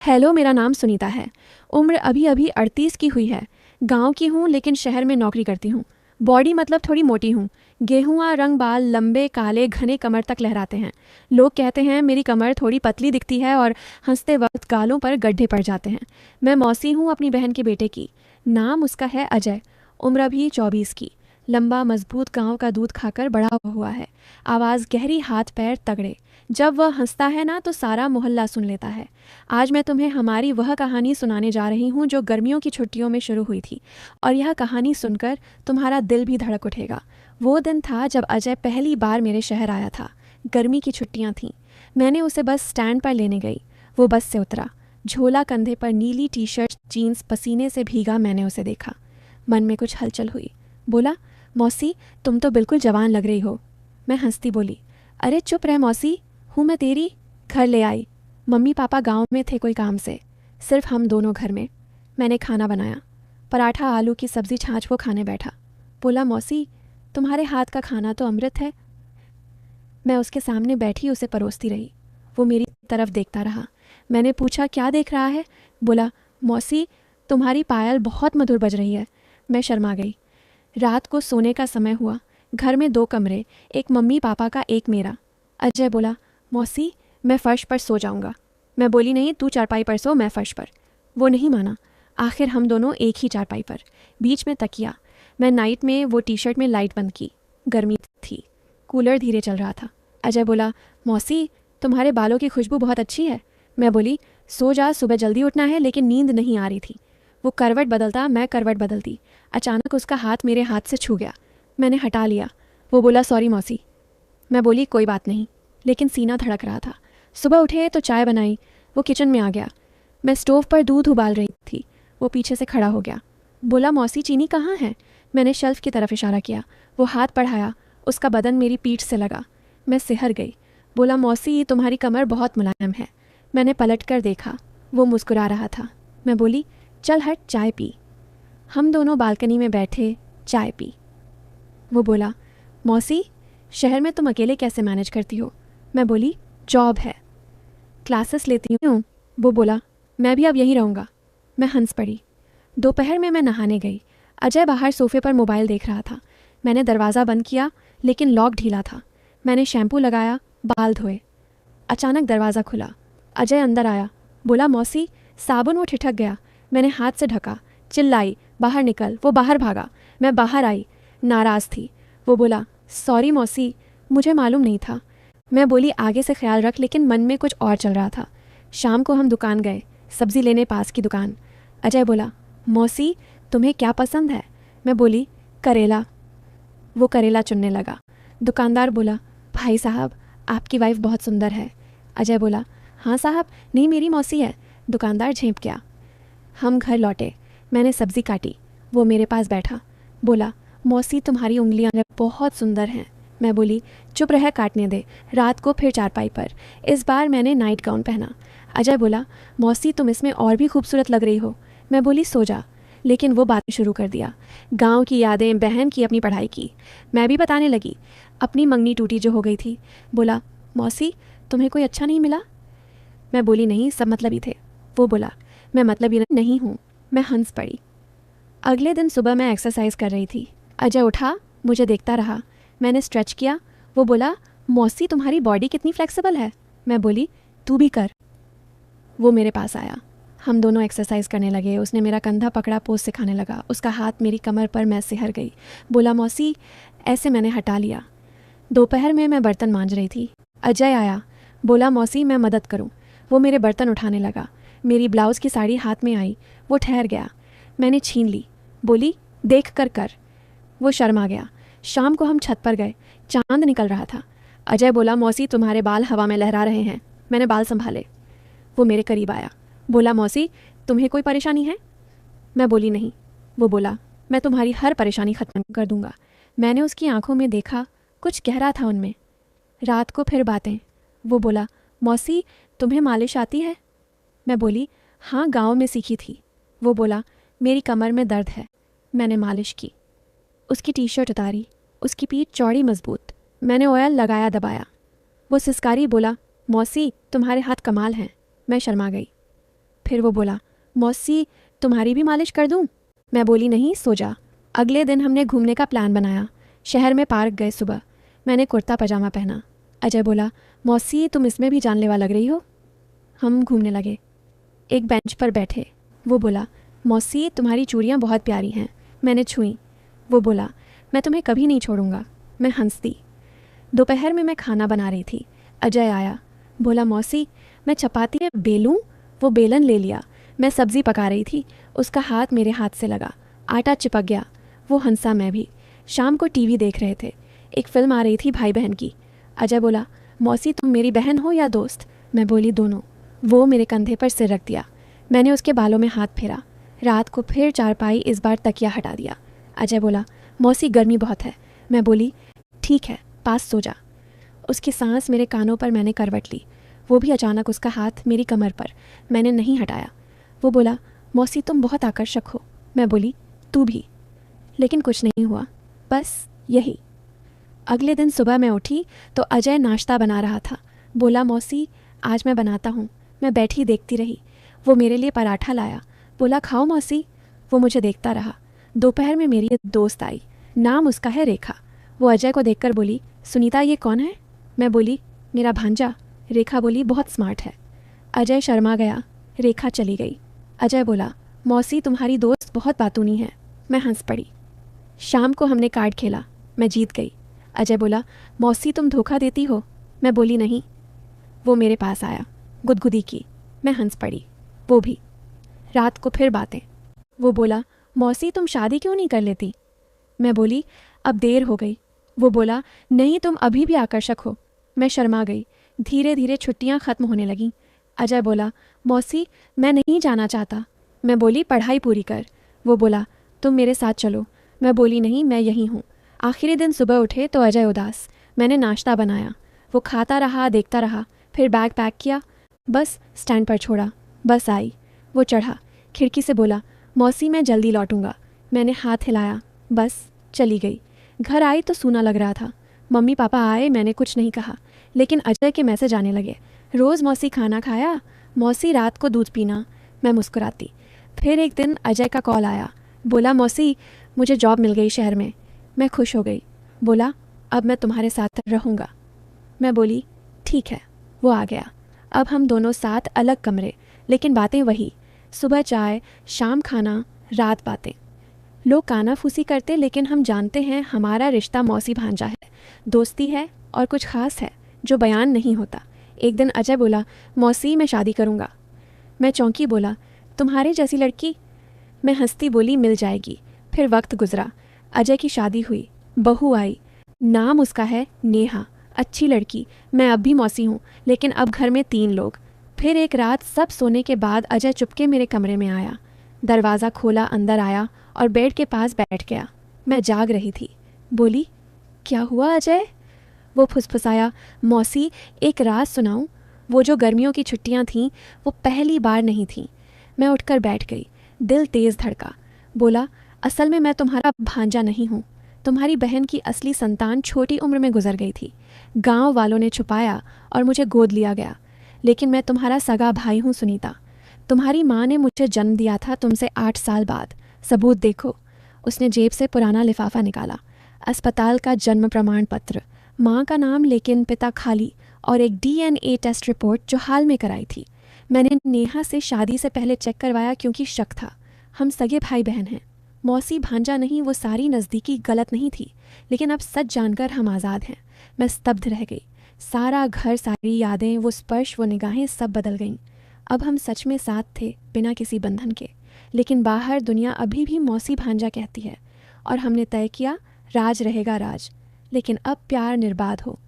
Hello, मेरा नाम सुनीता है। उम्र अभी अभी 38 की हुई है। गांव की हूँ लेकिन शहर में नौकरी करती हूँ। बॉडी मतलब थोड़ी मोटी हूँ। गेहुआ रंग बाल लंबे काले घने कमर तक लहराते हैं। लोग कहते हैं मेरी कमर थोड़ी पतली दिखती है और हंसते वक्त गालों पर गड्ढे पड़ जाते हैं। मैं मौसी हूँ अपनी बहन के बेटे की। नाम उसका है अजय। उम्र अभी 24 की। लंबा मजबूत गांव का दूध खाकर बड़ा हुआ है। आवाज़ गहरी, हाथ पैर तगड़े। जब वह हंसता है ना तो सारा मोहल्ला सुन लेता है। आज मैं तुम्हें हमारी वह कहानी सुनाने जा रही हूँ जो गर्मियों की छुट्टियों में शुरू हुई थी। और यह कहानी सुनकर तुम्हारा दिल भी धड़क उठेगा। वो दिन था जब अजय पहली बार मेरे शहर आया था। गर्मी की छुट्टियाँ थीं। मैंने उसे बस स्टैंड पर लेने गई। वो बस से उतरा। झोला कंधे पर, नीली टी शर्ट जीन्स, पसीने से भीगा। मैंने उसे देखा। मन में कुछ हलचल हुई। बोला, मौसी तुम तो बिल्कुल जवान लग रही हो। मैं हंसती बोली, अरे चुप रह मौसी, हूँ मैं तेरी। घर ले आई। मम्मी पापा गांव में थे कोई काम से। सिर्फ हम दोनों घर में। मैंने खाना बनाया। पराठा आलू की सब्जी छाछ वो खाने बैठा। बोला, मौसी तुम्हारे हाथ का खाना तो अमृत है। मैं उसके सामने बैठी उसे परोसती रही। वो मेरी तरफ देखता रहा। मैंने पूछा, क्या देख रहा है? बोला, मौसी तुम्हारी पायल बहुत मधुर बज रही है। मैं शर्मा गई। रात को सोने का समय हुआ। घर में 2 कमरे, एक मम्मी पापा का, एक मेरा। अजय बोला, मौसी मैं फ़र्श पर सो जाऊंगा। मैं बोली, नहीं तू चारपाई पर सो, मैं फ़र्श पर। वो नहीं माना। आखिर हम दोनों एक ही चारपाई पर, बीच में तकिया। मैं नाइट में, वो टी शर्ट में लाइट बंद की। गर्मी थी। कूलर धीरे चल रहा था। अजय बोला, मौसी तुम्हारे बालों की खुशबू बहुत अच्छी है। मैं बोली, सो जा, सुबह जल्दी उठना है। लेकिन नींद नहीं आ रही थी। वो करवट बदलता, मैं करवट बदलती। अचानक उसका हाथ मेरे हाथ से छू गया। मैंने हटा लिया। वो बोला, सॉरी मौसी। मैं बोली, कोई बात नहीं। लेकिन सीना धड़क रहा था। सुबह उठे तो चाय बनाई। वो किचन में आ गया। मैं स्टोव पर दूध उबाल रही थी। वो पीछे से खड़ा हो गया। बोला, मौसी चीनी कहाँ है? मैंने शेल्फ की तरफ इशारा किया। वो हाथ बढ़ाया। उसका बदन मेरी पीठ से लगा। मैं सिहर गई। बोला, मौसी तुम्हारी कमर बहुत मुलायम है। मैंने पलट कर देखा। वो मुस्कुरा रहा था। मैं बोली, चल हट, चाय पी। हम दोनों बालकनी में बैठे, चाय पी। वो बोला, मौसी शहर में तुम अकेले कैसे मैनेज करती हो? मैं बोली, जॉब है, क्लासेस लेती हूँ। वो बोला, मैं भी अब यहीं रहूँगा। मैं हंस पड़ी। दोपहर में मैं नहाने गई। अजय बाहर सोफे पर मोबाइल देख रहा था। मैंने दरवाज़ा बंद किया लेकिन लॉक ढीला था। मैंने शैम्पू लगाया, बाल धोए। अचानक दरवाज़ा खुला। अजय अंदर आया। बोला, मौसी साबुन वो ठिठक गया। मैंने हाथ से ढका। चिल्लाई, बाहर निकल। वो बाहर भागा। मैं बाहर आई, नाराज़ थी। वो बोला, सॉरी मौसी, मुझे मालूम नहीं था। मैं बोली, आगे से ख्याल रख। लेकिन मन में कुछ और चल रहा था। शाम को हम दुकान गए, सब्ज़ी लेने, पास की दुकान। अजय बोला, मौसी तुम्हें क्या पसंद है? मैं बोली, करेला। वो करेला चुनने लगा। दुकानदार बोला, भाई साहब आपकी वाइफ बहुत सुंदर है। अजय बोला, हाँ साहब, नहीं मेरी मौसी है। दुकानदार झेंप गया। हम घर लौटे। मैंने सब्ज़ी काटी। वो मेरे पास बैठा। बोला, मौसी तुम्हारी उंगलियां बहुत सुंदर हैं। मैं बोली, चुप रह, काटने दे। रात को फिर चारपाई पर। इस बार मैंने नाइट गाउन पहना। अजय बोला, मौसी तुम इसमें और भी खूबसूरत लग रही हो। मैं बोली, सो जा। लेकिन वो बात शुरू कर दिया। गांव की यादें, बहन की अपनी पढ़ाई की। मैं भी बताने लगी। अपनी मंगनी टूटी जो हो गई थी। बोला, मौसी तुम्हें कोई अच्छा नहीं मिला? मैं बोली, नहीं सब मतलबी थे। वो बोला, मैं मतलबी नहीं हूँ। मैं हंस पड़ी। अगले दिन सुबह मैं एक्सरसाइज कर रही थी। अजय उठा, मुझे देखता रहा। मैंने स्ट्रेच किया। वो बोला, मौसी तुम्हारी बॉडी कितनी फ्लेक्सिबल है। मैं बोली, तू भी कर। वो मेरे पास आया। हम दोनों एक्सरसाइज करने लगे। उसने मेरा कंधा पकड़ा, पोज सिखाने लगा। उसका हाथ मेरी कमर पर, मैं सिहर गई। बोला, मौसी। ऐसे मैंने हटा लिया। दोपहर में मैं बर्तन मांज रही थी। अजय आया। बोला, मौसी मैं मदद करूं। वो मेरे बर्तन उठाने लगा। मेरी ब्लाउज़ की साड़ी हाथ में आई। वो ठहर गया। मैंने छीन ली। बोली, देख कर कर। वो शर्मा गया। शाम को हम छत पर गए। चांद निकल रहा था। अजय बोला, मौसी तुम्हारे बाल हवा में लहरा रहे हैं। मैंने बाल संभाले। वो मेरे करीब आया। बोला, मौसी तुम्हें कोई परेशानी है? मैं बोली, नहीं। वो बोला, मैं तुम्हारी हर परेशानी ख़त्म कर दूंगा। मैंने उसकी आंखों में देखा, कुछ गहरा था उनमें। रात को फिर बातें। वो बोला, मौसी तुम्हें मालिश आती है? मैं बोली, हाँ गांव में सीखी थी। वो बोला, मेरी कमर में दर्द है। मैंने मालिश की। उसकी टी शर्ट उतारी। उसकी पीठ चौड़ी मजबूत। मैंने ऑयल लगाया, दबाया। वो सिसकारी, बोला, मौसी तुम्हारे हाथ कमाल हैं। मैं शर्मा गई। फिर वो बोला, मौसी तुम्हारी भी मालिश कर दूँ? मैं बोली, नहीं, सो जा। अगले दिन हमने घूमने का प्लान बनाया। शहर में पार्क गए सुबह। मैंने कुर्ता पजामा पहना। अजय बोला, मौसी तुम इसमें भी जानलेवा लग रही हो। हम घूमने लगे। एक बेंच पर बैठे। वो बोला, मौसी तुम्हारी चूड़ियाँ बहुत प्यारी हैं। मैंने छुई। वो बोला, मैं तुम्हें कभी नहीं छोड़ूंगा। मैं हंस दी। दोपहर में मैं खाना बना रही थी। अजय आया। बोला, मौसी मैं चपाती में बेलूं? वो बेलन ले लिया। मैं सब्ज़ी पका रही थी। उसका हाथ मेरे हाथ से लगा। आटा चिपक गया। वो हंसा, मैं भी। शाम को टीवी देख रहे थे। एक फ़िल्म आ रही थी भाई बहन की। अजय बोला, मौसी तुम मेरी बहन हो या दोस्त? मैं बोली, दोनों। वो मेरे कंधे पर सिर रख दिया। मैंने उसके बालों में हाथ फेरा। रात को फिर चारपाई, इस बार तकिया हटा दिया। अजय बोला, मौसी गर्मी बहुत है। मैं बोली, ठीक है, पास सो जा। उसकी सांस मेरे कानों पर। मैंने करवट ली। वो भी अचानक उसका हाथ मेरी कमर पर। मैंने नहीं हटाया। वो बोला, मौसी तुम बहुत आकर्षक हो। मैं बोली, तू भी। लेकिन कुछ नहीं हुआ, बस यही। अगले दिन सुबह मैं उठी तो अजय नाश्ता बना रहा था। बोला, मौसी आज मैं बनाता हूँ। मैं बैठी देखती रही। वो मेरे लिए पराठा लाया। बोला, खाओ मौसी। वो मुझे देखता रहा। दोपहर में मेरी एक दोस्त आई। नाम उसका है रेखा। वो अजय को देखकर बोली, सुनीता ये कौन है? मैं बोली, मेरा भांजा। रेखा बोली, बहुत स्मार्ट है। अजय शर्मा गया। रेखा चली गई। अजय बोला, मौसी तुम्हारी दोस्त बहुत बातूनी है। मैं हंस पड़ी। शाम को हमने कार्ड खेला। मैं जीत गई। अजय बोला, मौसी तुम धोखा देती हो? मैं बोली, नहीं। वो मेरे पास आया। गुदगुदी की। मैं हंस पड़ी। वो भी। रात को फिर बातें। वो बोला, मौसी तुम शादी क्यों नहीं कर लेती? मैं बोली, अब देर हो गई। वो बोला, नहीं तुम अभी भी आकर्षक हो। मैं शर्मा गई। धीरे धीरे छुट्टियां खत्म होने लगीं। अजय बोला, मौसी मैं नहीं जाना चाहता। मैं बोली, पढ़ाई पूरी कर। वो बोला, तुम मेरे साथ चलो। मैं बोली, नहीं, मैं यहीं हूँ। आखिरी दिन सुबह उठे तो अजय उदास। मैंने नाश्ता बनाया। वो खाता रहा, देखता रहा। फिर बैग पैक किया। बस स्टैंड पर छोड़ा। बस आई। वो चढ़ा। खिड़की से बोला, मौसी मैं जल्दी लौटूंगा। मैंने हाथ हिलाया। बस चली गई। घर आई तो सूना लग रहा था। मम्मी पापा आए, मैंने कुछ नहीं कहा। लेकिन अजय के मैसेज आने लगे। रोज़ मौसी खाना खाया? मौसी रात को दूध पीना? मैं मुस्कुराती। फिर एक दिन अजय का कॉल आया। बोला, मौसी मुझे जॉब मिल गई शहर में। मैं खुश हो गई। बोला, अब मैं तुम्हारे साथ रहूँगा। मैं बोली, ठीक है। वो आ गया। अब हम दोनों साथ अलग कमरे, लेकिन बातें वही। सुबह चाय, शाम खाना, रात बातें। लोग कानाफूसी करते, लेकिन हम जानते हैं हमारा रिश्ता मौसी भांजा है। दोस्ती है और कुछ ख़ास है जो बयान नहीं होता। एक दिन अजय बोला, मौसी मैं शादी करूँगा। मैं चौंकी। बोला, तुम्हारे जैसी लड़की? मैं हंसती बोली, मिल जाएगी। फिर वक्त गुजरा। अजय की शादी हुई। बहू आई। नाम उसका है नेहा। अच्छी लड़की। मैं अब भी मौसी हूँ, लेकिन अब घर में 3 लोग। फिर एक रात सब सोने के बाद अजय चुपके मेरे कमरे में आया। दरवाज़ा खोला, अंदर आया और बेड के पास बैठ गया। मैं जाग रही थी। बोली, क्या हुआ अजय? वो फुसफुसाया, मौसी एक राज सुनाऊं? वो जो गर्मियों की छुट्टियां थीं, वो पहली बार नहीं थीं। मैं उठकर बैठ गई। दिल तेज़ धड़का। बोला, असल में मैं तुम्हारा भांजा नहीं हूँ। तुम्हारी बहन की असली संतान छोटी उम्र में गुजर गई थी। गांव वालों ने छुपाया और मुझे गोद लिया गया। लेकिन मैं तुम्हारा सगा भाई हूँ सुनीता। तुम्हारी माँ ने मुझे जन्म दिया था तुमसे 8 साल बाद। सबूत देखो। उसने जेब से पुराना लिफाफा निकाला। अस्पताल का जन्म प्रमाण पत्र, माँ का नाम लेकिन पिता खाली, और एक DNA टेस्ट रिपोर्ट जो हाल में कराई थी। मैंने नेहा से शादी से पहले चेक करवाया क्योंकि शक था। हम सगे भाई बहन हैं। मौसी भांजा नहीं। वो सारी नज़दीकी गलत नहीं थी, लेकिन अब सच जानकर हम आज़ाद हैं। मैं स्तब्ध रह गई। सारा घर, सारी यादें, वो स्पर्श, वो निगाहें सब बदल गईं। अब हम सच में साथ थे, बिना किसी बंधन के। लेकिन बाहर दुनिया अभी भी मौसी भांजा कहती है। और हमने तय किया, राज रहेगा राज। लेकिन अब प्यार निर्बाध हो।